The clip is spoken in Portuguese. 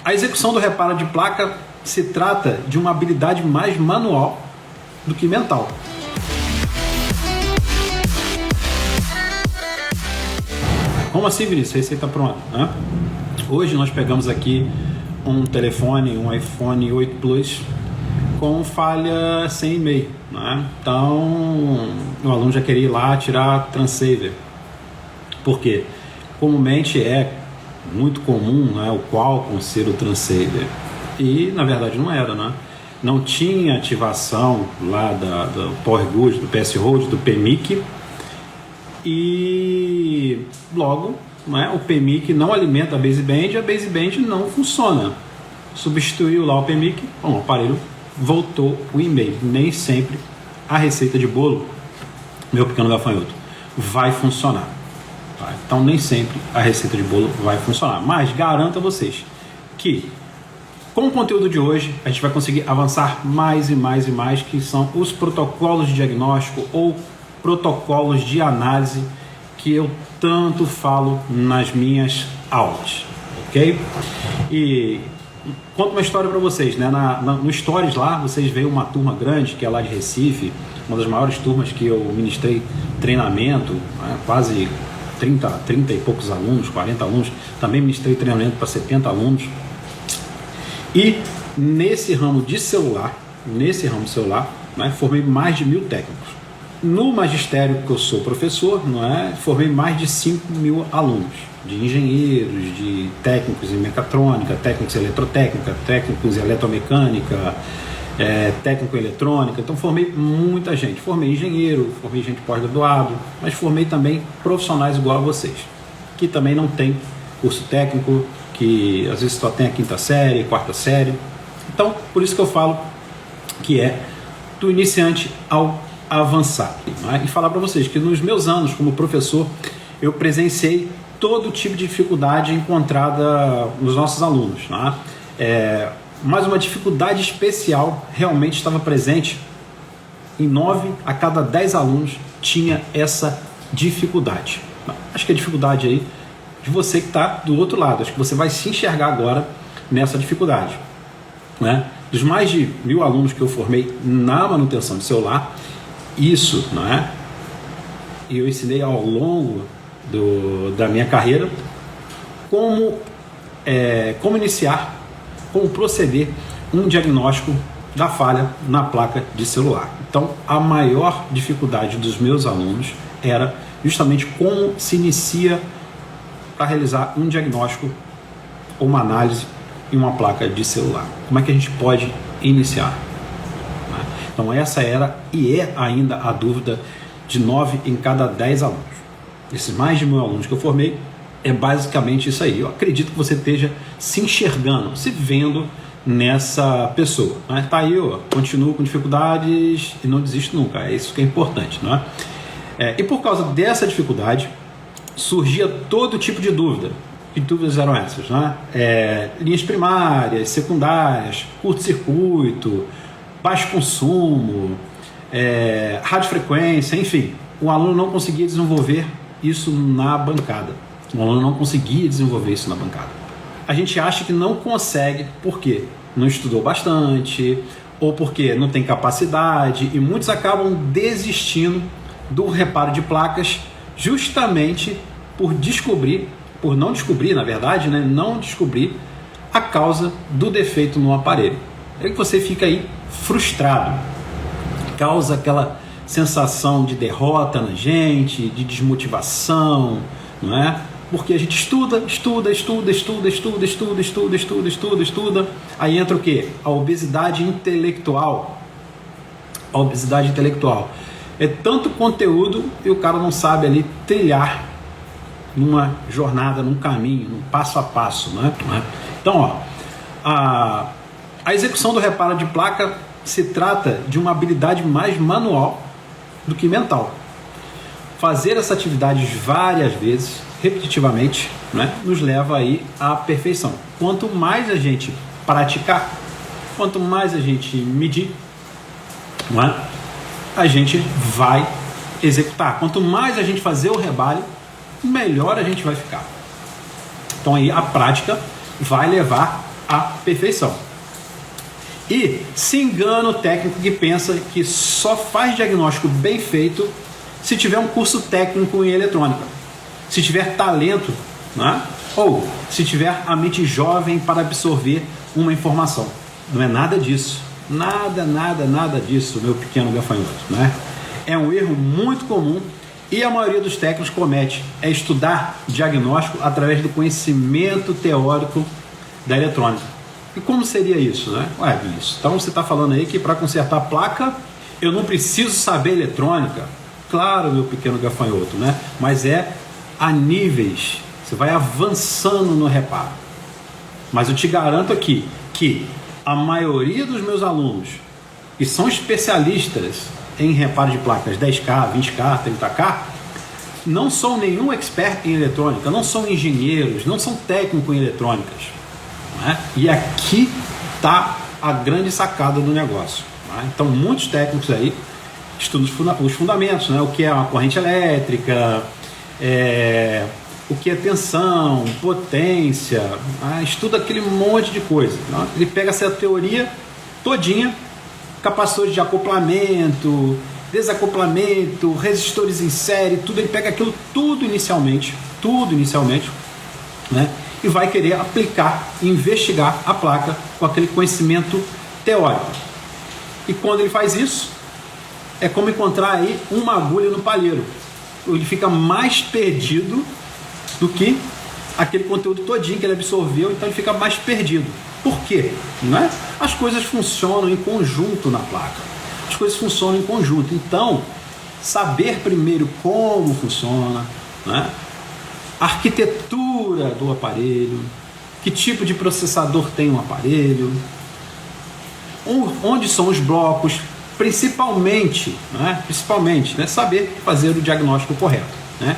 A execução do reparo de placa se trata de uma habilidade mais manual do que mental. Como assim, Vinícius? A receita pronta, né? Hoje nós pegamos aqui um telefone, um iPhone 8 Plus com falha sem e-mail, né? Então o aluno já queria ir lá tirar transceiver. Por quê? Comumente é muito comum, né, o Qualcomm ser o transceiver, e na verdade não era, né? Não tinha ativação lá do PowerGood, do PS-Hold, do PMIC, e logo, né, o PMIC não alimenta a baseband, a baseband não funciona. Substituiu lá o PMIC, o aparelho voltou o e-mail. Nem sempre a receita de bolo, meu pequeno gafanhoto, vai funcionar. Tá? Então nem sempre a receita de bolo vai funcionar, mas garanto a vocês que com o conteúdo de hoje a gente vai conseguir avançar mais e mais e mais, que são os protocolos de diagnóstico ou protocolos de análise que eu tanto falo nas minhas aulas, ok? E conto uma história para vocês, né? No Stories lá, vocês veem uma turma grande que é lá de Recife, uma das maiores turmas que eu ministrei treinamento, né? Quase 30 e poucos alunos, 40 alunos, também ministrei treinamento para 70 alunos. E nesse ramo de celular, né, formei mais de 1.000 técnicos. No magistério que eu sou professor, não é, formei mais de 5.000 alunos, de engenheiros, de técnicos em mecatrônica, técnicos em eletrotécnica, técnicos em eletromecânica, técnico em eletrônica. Então formei muita gente, formei engenheiro, formei gente pós-graduado, mas formei também profissionais igual a vocês, que também não tem curso técnico, que às vezes só tem a 5ª série, 4ª série. Então, por isso que eu falo que é do iniciante ao avançar, né? E falar para vocês que nos meus anos como professor, eu presenciei todo tipo de dificuldade encontrada nos nossos alunos, né? Mas uma dificuldade especial realmente estava presente em 9 a cada 10 alunos tinha essa dificuldade. Acho que a dificuldade aí de você que está do outro lado, acho que você vai se enxergar agora nessa dificuldade, né? Dos mais de 1.000 alunos que eu formei na manutenção de celular, isso, não é? Eu ensinei ao longo da minha carreira como iniciar, como proceder um diagnóstico da falha na placa de celular. Então, a maior dificuldade dos meus alunos era justamente como se inicia para realizar um diagnóstico ou uma análise em uma placa de celular. Como é que a gente pode iniciar? Então essa era e é ainda a dúvida de 9 em cada 10 alunos. Esses mais de 1.000 alunos que eu formei, é basicamente isso aí. Eu acredito que você esteja se enxergando, se vendo nessa pessoa, né? Tá aí, ó, continuo com dificuldades e não desisto nunca. É isso que é importante, não é? E por causa dessa dificuldade, surgia todo tipo de dúvida. Que dúvidas eram essas, né? Linhas primárias, secundárias, curto-circuito, baixo consumo, radiofrequência, enfim. O aluno não conseguia desenvolver isso na bancada. O aluno não conseguia desenvolver isso na bancada. A gente acha que não consegue porque não estudou bastante ou porque não tem capacidade, e muitos acabam desistindo do reparo de placas justamente por não descobrir, na verdade, né, não descobrir a causa do defeito no aparelho. É que você fica aí frustrado, causa aquela sensação de derrota na gente, de desmotivação, não é? Porque a gente estuda, aí entra o quê? A obesidade intelectual. A obesidade intelectual. É tanto conteúdo e o cara não sabe ali trilhar numa jornada, num caminho, num passo a passo, né? Então, ó, a execução do reparo de placa se trata de uma habilidade mais manual do que mental. Fazer essa atividade várias vezes, repetitivamente, né, nos leva aí à perfeição. Quanto mais a gente praticar, quanto mais a gente medir, não é, a gente vai executar. Quanto mais a gente fazer o rebalho, melhor a gente vai ficar. Então aí a prática vai levar à perfeição. E se engana o técnico que pensa que só faz diagnóstico bem feito se tiver um curso técnico em eletrônica, se tiver talento, né? Ou se tiver a mente jovem para absorver uma informação. Não é nada disso. Nada disso, meu pequeno gafanhoto, né? É um erro muito comum e a maioria dos técnicos comete, é estudar diagnóstico através do conhecimento teórico da eletrônica. E como seria isso, né? Ué, Vinícius, então você está falando aí que para consertar a placa eu não preciso saber eletrônica? Claro, meu pequeno gafanhoto, né? Mas é a níveis, você vai avançando no reparo. Mas eu te garanto aqui que a maioria dos meus alunos que são especialistas em reparo de placas 10K, 20K, 30K, não são nenhum expert em eletrônica, não são engenheiros, não são técnicos em eletrônicas. Não é? E aqui está a grande sacada do negócio. Não é? Então, muitos técnicos aí estudam os fundamentos, né? O que é uma corrente elétrica, o que é tensão, potência, estuda aquele monte de coisa. Não? Ele pega essa teoria todinha, capacitores de acoplamento, desacoplamento, resistores em série, tudo, ele pega aquilo tudo inicialmente, né? E vai querer aplicar, investigar a placa com aquele conhecimento teórico. E quando ele faz isso, é como encontrar aí uma agulha no palheiro. Ele fica mais perdido do que aquele conteúdo todinho que ele absorveu, então ele fica mais perdido. Por quê? Não é? As coisas funcionam em conjunto na placa. As coisas funcionam em conjunto. Então, saber primeiro como funciona, né? A arquitetura do aparelho, que tipo de processador tem o aparelho, onde são os blocos, principalmente, né? Saber fazer o diagnóstico correto, né?